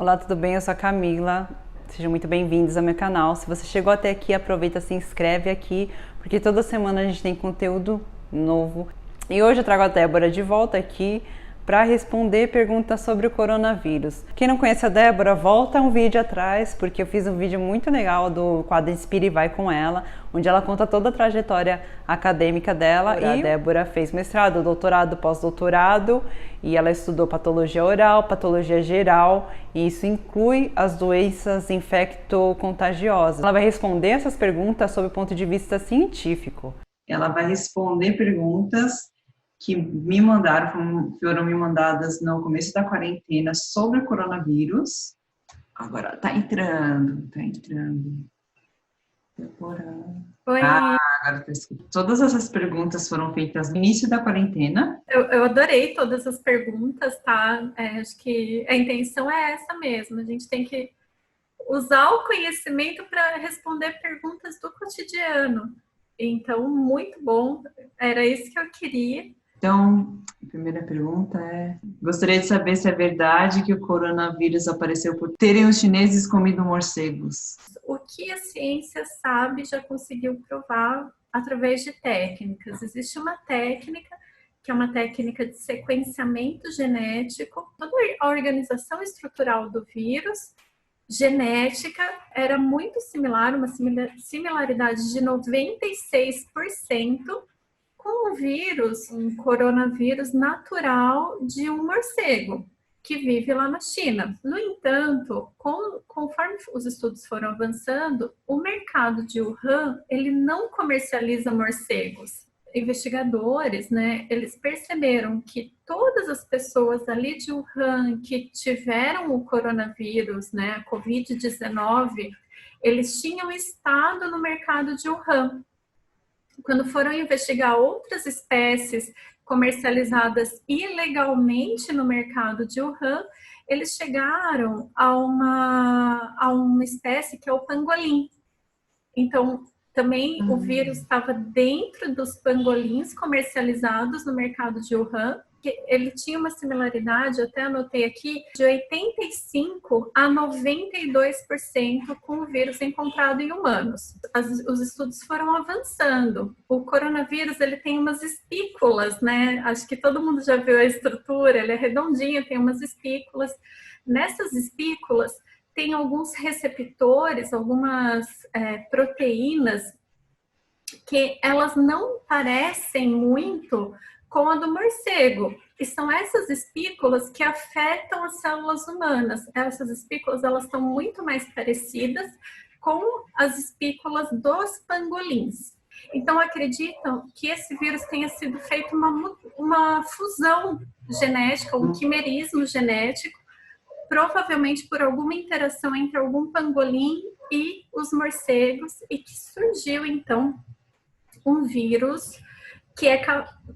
Olá, tudo bem? Eu sou a Camila. Sejam muito bem-vindos ao meu canal. Se você chegou até aqui, aproveita, se inscreve aqui, porque toda semana a gente tem conteúdo novo. E hoje eu trago a Débora de volta aqui para responder perguntas sobre o coronavírus. Quem não conhece a Débora, volta um vídeo atrás, porque eu fiz um vídeo muito legal do quadro Inspire e Vai com ela, onde ela conta toda a trajetória acadêmica dela. E a Débora fez mestrado, doutorado, pós-doutorado, e ela estudou patologia oral, patologia geral, e isso inclui as doenças infecto-contagiosas. Ela vai responder essas perguntas sob o ponto de vista científico. Ela vai responder perguntas que me mandaram, foram me mandadas no começo da quarentena sobre o coronavírus. Agora, tá entrando. Oi. Agora tá escutando. Todas essas perguntas foram feitas no início da quarentena. Eu adorei todas as perguntas, tá? Acho que a intenção é essa mesmo. A gente tem que usar o conhecimento para responder perguntas do cotidiano. Então, muito bom. Era isso que eu queria. Então, a primeira pergunta é: gostaria de saber se é verdade que o coronavírus apareceu por terem os chineses comido morcegos. O que a ciência sabe já conseguiu provar através de técnicas. Existe uma técnica que é uma técnica de sequenciamento genético. Toda a organização estrutural do vírus genética era muito similar, uma similaridade de 96% com um vírus, um coronavírus natural de um morcego que vive lá na China. No entanto, conforme os estudos foram avançando, o mercado de Wuhan, ele não comercializa morcegos. Investigadores, né, eles perceberam que todas as pessoas ali de Wuhan que tiveram o coronavírus, né, a Covid-19, eles tinham estado no mercado de Wuhan. Quando foram investigar outras espécies comercializadas ilegalmente no mercado de Wuhan, eles chegaram a uma espécie que é o pangolim. Então, também o vírus estava dentro dos pangolins comercializados no mercado de Wuhan, que ele tinha uma similaridade, até anotei aqui, de 85% a 92% com o vírus encontrado em humanos. Os estudos foram avançando. O coronavírus, ele tem umas espículas, né? Acho que todo mundo já viu a estrutura, ele é redondinho, tem umas espículas. Nessas espículas, tem alguns receptores, algumas proteínas que elas não parecem muito com a do morcego. E são essas espículas que afetam as células humanas. Essas espículas, elas estão muito mais parecidas com as espículas dos pangolins. Então, acreditam que esse vírus tenha sido feito uma fusão genética, um quimerismo genético, provavelmente por alguma interação entre algum pangolim e os morcegos, e que surgiu, então, um vírus que é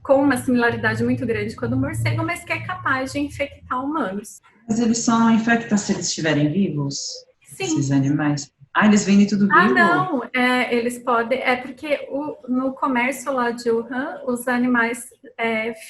com uma similaridade muito grande com a do morcego, mas que é capaz de infectar humanos. Mas eles só não infectam se eles estiverem vivos? Sim. Esses animais? Eles vendem tudo vivo? Não, eles podem, porque no comércio lá de Wuhan, os animais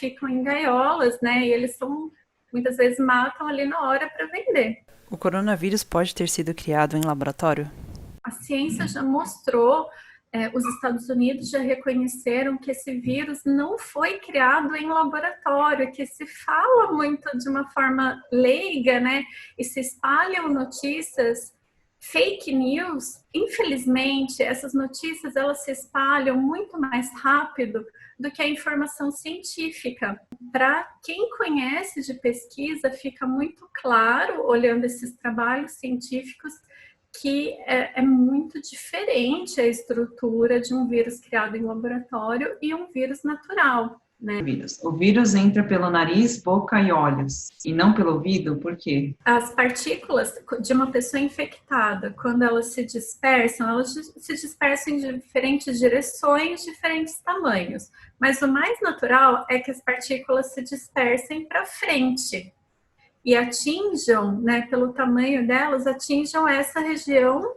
ficam em gaiolas, né, e eles muitas vezes matam ali na hora para vender. O coronavírus pode ter sido criado em laboratório? A ciência já mostrou, os Estados Unidos já reconheceram que esse vírus não foi criado em laboratório, que se fala muito de uma forma leiga, né, e se espalham notícias fake news. Infelizmente, essas notícias elas se espalham muito mais rápido do que a informação científica. Para quem conhece de pesquisa, fica muito claro, olhando esses trabalhos científicos, que é muito diferente a estrutura de um vírus criado em laboratório e um vírus natural, né? O vírus entra pelo nariz, boca e olhos, e não pelo ouvido, por quê? As partículas de uma pessoa infectada, quando elas se dispersam em diferentes direções, diferentes tamanhos. Mas o mais natural é que as partículas se dispersem para frente e atinjam, né, pelo tamanho delas, atinjam essa região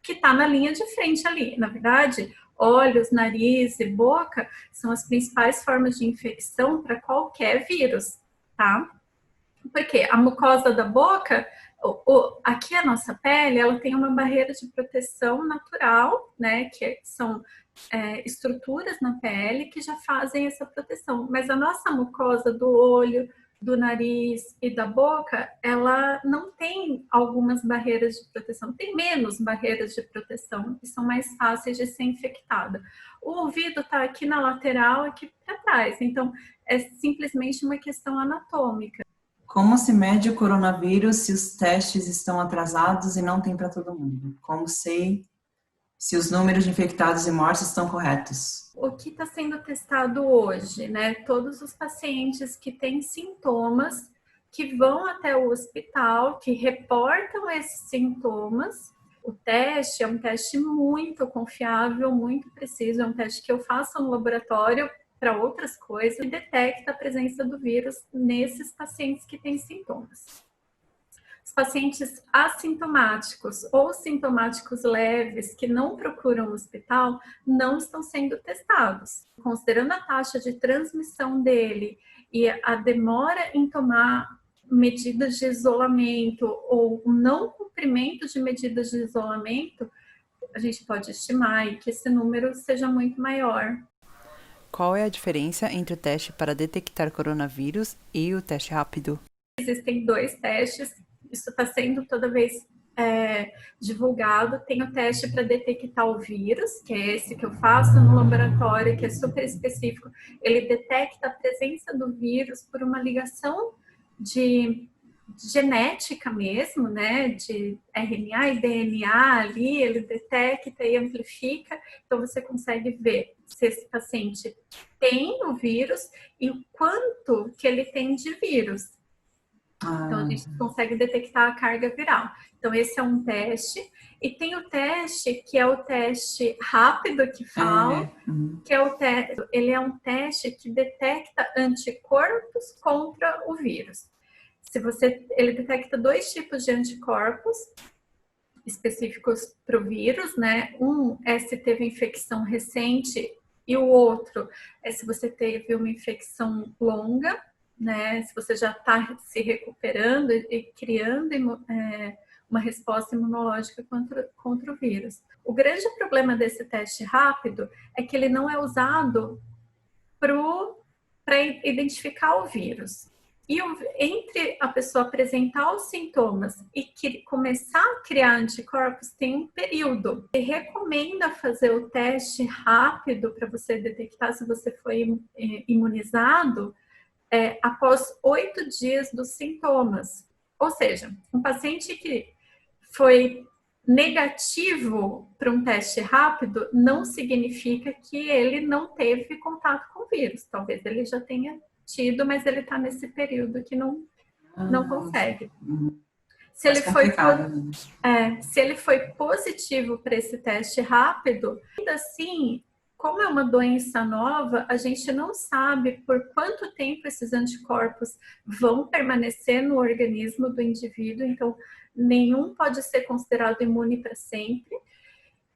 que está na linha de frente ali. Na verdade, olhos, nariz e boca são as principais formas de infecção para qualquer vírus, tá? Porque a mucosa da boca Aqui a nossa pele, ela tem uma barreira de proteção natural, né? Que são estruturas na pele que já fazem essa proteção. Mas a nossa mucosa do olho, do nariz e da boca, ela não tem algumas barreiras de proteção, tem menos barreiras de proteção e são mais fáceis de ser infectada. O ouvido está aqui na lateral, aqui para trás, então é simplesmente uma questão anatômica. Como se mede o coronavírus se os testes estão atrasados e não tem para todo mundo? Como sei se os números de infectados e mortes estão corretos? O que está sendo testado hoje, né? Todos os pacientes que têm sintomas, que vão até o hospital, que reportam esses sintomas. O teste é um teste muito confiável, muito preciso, é um teste que eu faço no laboratório para outras coisas e detecta a presença do vírus nesses pacientes que têm sintomas. Os pacientes assintomáticos ou sintomáticos leves que não procuram o hospital não estão sendo testados. Considerando a taxa de transmissão dele e a demora em tomar medidas de isolamento ou o não cumprimento de medidas de isolamento, a gente pode estimar que esse número seja muito maior. Qual é a diferença entre o teste para detectar coronavírus e o teste rápido? Existem 2 testes, isso está sendo toda vez divulgado. Tem o teste para detectar o vírus, que é esse que eu faço no laboratório, que é super específico. Ele detecta a presença do vírus por uma ligação de genética mesmo, né, de RNA e DNA ali, ele detecta e amplifica, então você consegue ver se esse paciente tem o vírus e o quanto que ele tem de vírus. Então, a gente consegue detectar a carga viral. Então, esse é um teste. E tem o teste, que é o teste rápido que falam, que é ele é um teste que detecta anticorpos contra o vírus. Ele detecta 2 tipos de anticorpos específicos para o vírus, né? Um é se teve infecção recente e o outro é se você teve uma infecção longa, né? Se você já está se recuperando e criando uma resposta imunológica contra o vírus. O grande problema desse teste rápido é que ele não é usado para identificar o vírus. E entre a pessoa apresentar os sintomas e começar a criar anticorpos, tem um período. Ele recomenda fazer o teste rápido para você detectar se você foi imunizado após 8 dias dos sintomas. Ou seja, um paciente que foi negativo para um teste rápido não significa que ele não teve contato com o vírus. Talvez ele já tenha tido, mas ele está nesse período que não consegue. Se ele foi positivo para esse teste rápido, ainda assim, como é uma doença nova, a gente não sabe por quanto tempo esses anticorpos vão permanecer no organismo do indivíduo, então nenhum pode ser considerado imune para sempre.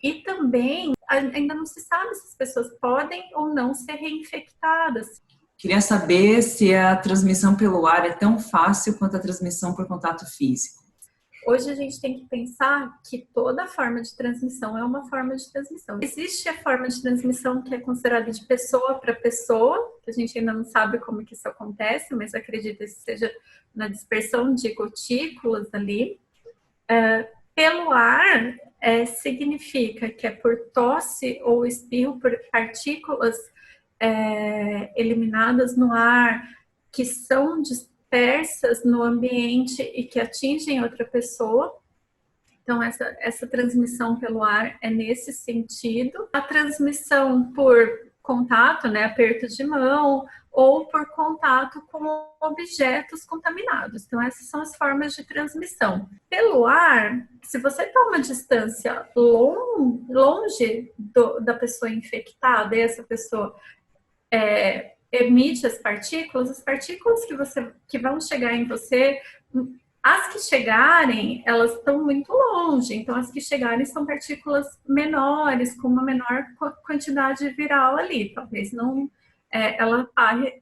E também ainda não se sabe se as pessoas podem ou não ser reinfectadas. Queria saber se a transmissão pelo ar é tão fácil quanto a transmissão por contato físico. Hoje a gente tem que pensar que toda forma de transmissão é uma forma de transmissão. Existe a forma de transmissão que é considerada de pessoa para pessoa, que a gente ainda não sabe como que isso acontece, mas acredito que seja na dispersão de gotículas ali. Pelo ar, significa que é por tosse ou espirro, por partículas eliminadas no ar, que são dispersas no ambiente e que atingem outra pessoa. Então, essa transmissão pelo ar é nesse sentido. A transmissão por contato, né, aperto de mão, ou por contato com objetos contaminados. Então, essas são as formas de transmissão. Pelo ar, se você está a uma distância longe da pessoa infectada, e essa pessoa emite as partículas que vão chegar em você, as que chegarem, elas estão muito longe, então as que chegarem são partículas menores, com uma menor quantidade viral ali, talvez não ela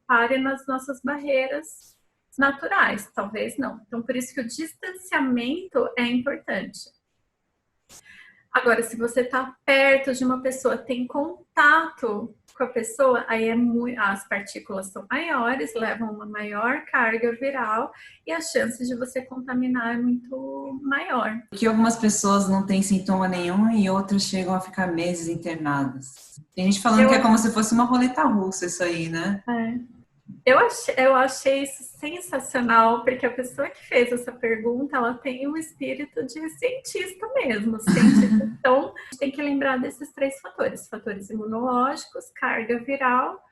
pare nas nossas barreiras naturais, talvez não. Então, por isso que o distanciamento é importante. Agora, se você está perto de uma pessoa, tem contato com a pessoa, aí as partículas são maiores, levam uma maior carga viral e a chance de você contaminar é muito maior. Porque algumas pessoas não têm sintoma nenhum e outras chegam a ficar meses internadas. Tem gente falando que é como se fosse uma roleta russa isso aí, né? Eu achei isso sensacional, porque a pessoa que fez essa pergunta, ela tem um espírito de cientista mesmo. Então, a gente tem que lembrar desses 3 fatores. Fatores imunológicos, carga viral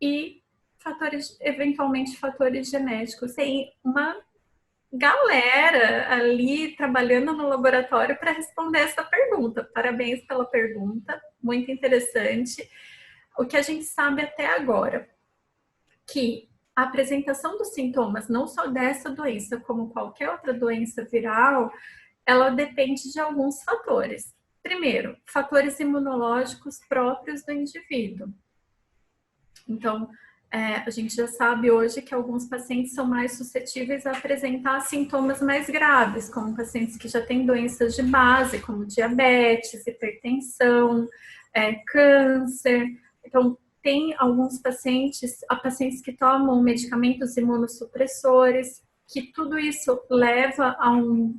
e eventualmente fatores genéticos. Tem uma galera ali trabalhando no laboratório para responder essa pergunta. Parabéns pela pergunta, muito interessante. O que a gente sabe até agora, que a apresentação dos sintomas, não só dessa doença, como qualquer outra doença viral, ela depende de alguns fatores. Primeiro, fatores imunológicos próprios do indivíduo. Então, a gente já sabe hoje que alguns pacientes são mais suscetíveis a apresentar sintomas mais graves, como pacientes que já têm doenças de base, como diabetes, hipertensão, câncer. Então, tem alguns pacientes que tomam medicamentos imunossupressores, que tudo isso leva a um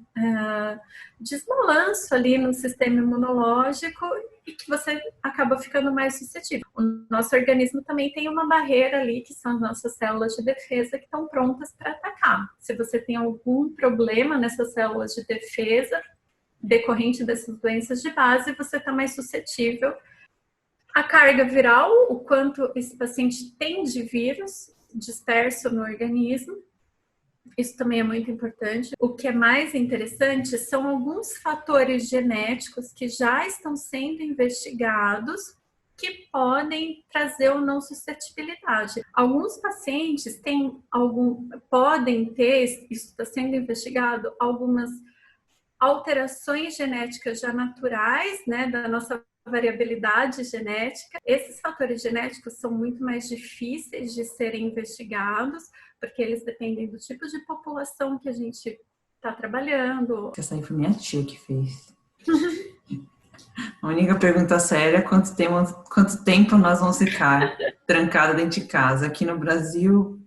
desbalanço ali no sistema imunológico e que você acaba ficando mais suscetível. O nosso organismo também tem uma barreira ali, que são as nossas células de defesa, que estão prontas para atacar. Se você tem algum problema nessas células de defesa, decorrente dessas doenças de base, você está mais suscetível. A carga viral, o quanto esse paciente tem de vírus disperso no organismo, isso também é muito importante. O que é mais interessante são alguns fatores genéticos que já estão sendo investigados que podem trazer ou não suscetibilidade. Alguns pacientes podem ter, isso está sendo investigado, algumas alterações genéticas já naturais, né, da nossa variabilidade genética. Esses fatores genéticos são muito mais difíceis de serem investigados, porque eles dependem do tipo de população que a gente está trabalhando. Essa aí foi minha tia que fez. A única pergunta séria é quanto tempo nós vamos ficar trancados dentro de casa aqui no Brasil,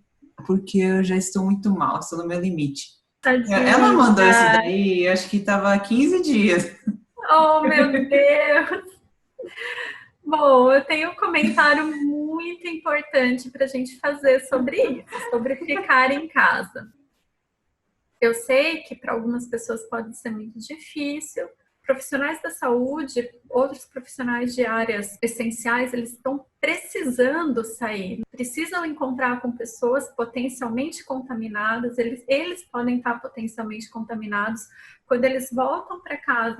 porque eu já estou muito mal, estou no meu limite. Tadinha. Ela mandou isso daí, acho que estava 15 dias. Oh, meu Deus! Bom, eu tenho um comentário muito importante para a gente fazer sobre isso, sobre ficar em casa. Eu sei que para algumas pessoas pode ser muito difícil. Profissionais da saúde, outros profissionais de áreas essenciais, eles estão precisando sair, precisam encontrar com pessoas potencialmente contaminadas, eles podem estar potencialmente contaminados. Quando eles voltam para casa,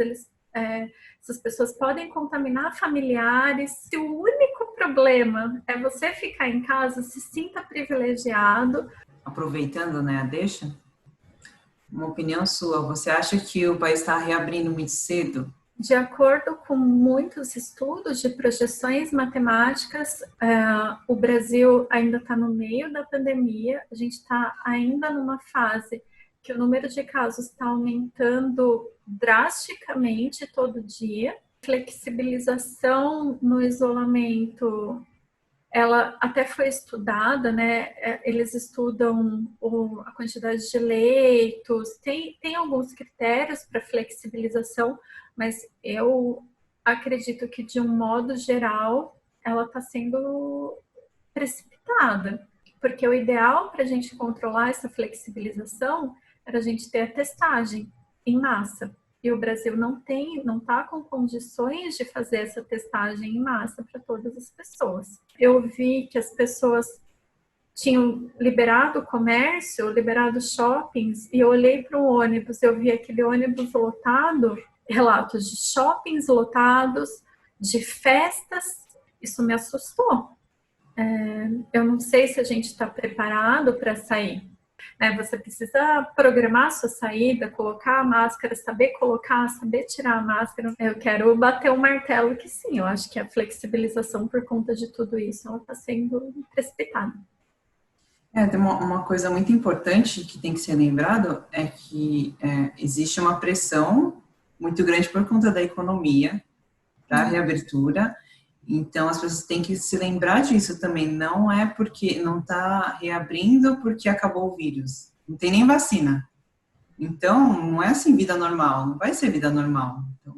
essas pessoas podem contaminar familiares. Se o único problema é você ficar em casa, se sinta privilegiado. Aproveitando, né, a deixa, uma opinião sua, você acha que o país está reabrindo muito cedo? De acordo com muitos estudos de projeções matemáticas, o Brasil ainda está no meio da pandemia, a gente está ainda numa fase que o número de casos está aumentando drasticamente todo dia. Flexibilização no isolamento, ela até foi estudada, né? Eles estudam a quantidade de leitos, tem alguns critérios para flexibilização, mas eu acredito que, de um modo geral, ela está sendo precipitada, porque o ideal para a gente controlar essa flexibilização era a gente ter a testagem em massa. E o Brasil não está com condições de fazer essa testagem em massa para todas as pessoas. Eu vi que as pessoas tinham liberado o comércio, liberado shoppings, e eu olhei para um ônibus, eu vi aquele ônibus lotado, relatos de shoppings lotados, de festas, isso me assustou. Eu não sei se a gente está preparado para sair. Você precisa programar a sua saída, colocar a máscara, saber colocar, saber tirar a máscara. Eu quero bater o martelo que sim, eu acho que a flexibilização por conta de tudo isso, ela está sendo precipitada. Tem uma coisa muito importante que tem que ser lembrado, é que existe uma pressão muito grande por conta da economia para a reabertura. Então, as pessoas têm que se lembrar disso também. Não é porque não está reabrindo porque acabou o vírus. Não tem nem vacina. Então, não é assim vida normal. Não vai ser vida normal. Então,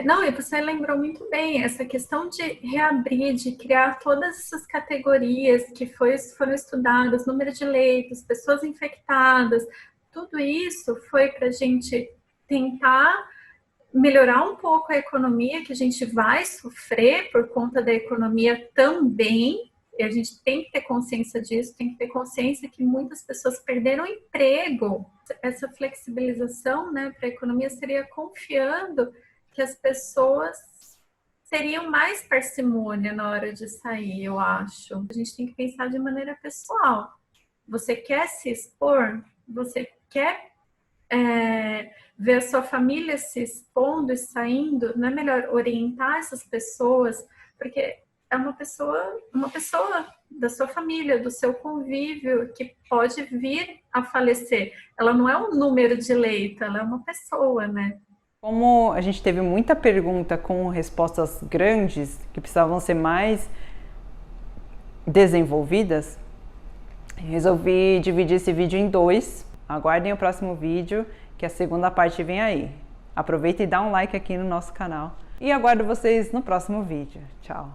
Não, e você lembrou muito bem essa questão de reabrir, de criar todas essas categorias que foram estudadas, número de leitos, pessoas infectadas, tudo isso foi para a gente tentar melhorar um pouco a economia, que a gente vai sofrer por conta da economia também, e a gente tem que ter consciência disso, tem que ter consciência que muitas pessoas perderam emprego. Essa flexibilização, né, para a economia seria confiando que as pessoas teriam mais parcimônia na hora de sair, eu acho. A gente tem que pensar de maneira pessoal. Você quer se expor? Você quer ver a sua família se expondo e saindo? Não é melhor orientar essas pessoas? Porque é uma pessoa da sua família, do seu convívio, que pode vir a falecer. Ela não é um número de leito, ela é uma pessoa, né? Como a gente teve muita pergunta com respostas grandes, que precisavam ser mais desenvolvidas, resolvi dividir esse vídeo em 2. Aguardem o próximo vídeo, que a segunda parte vem aí. Aproveita e dá um like aqui no nosso canal. E aguardo vocês no próximo vídeo. Tchau!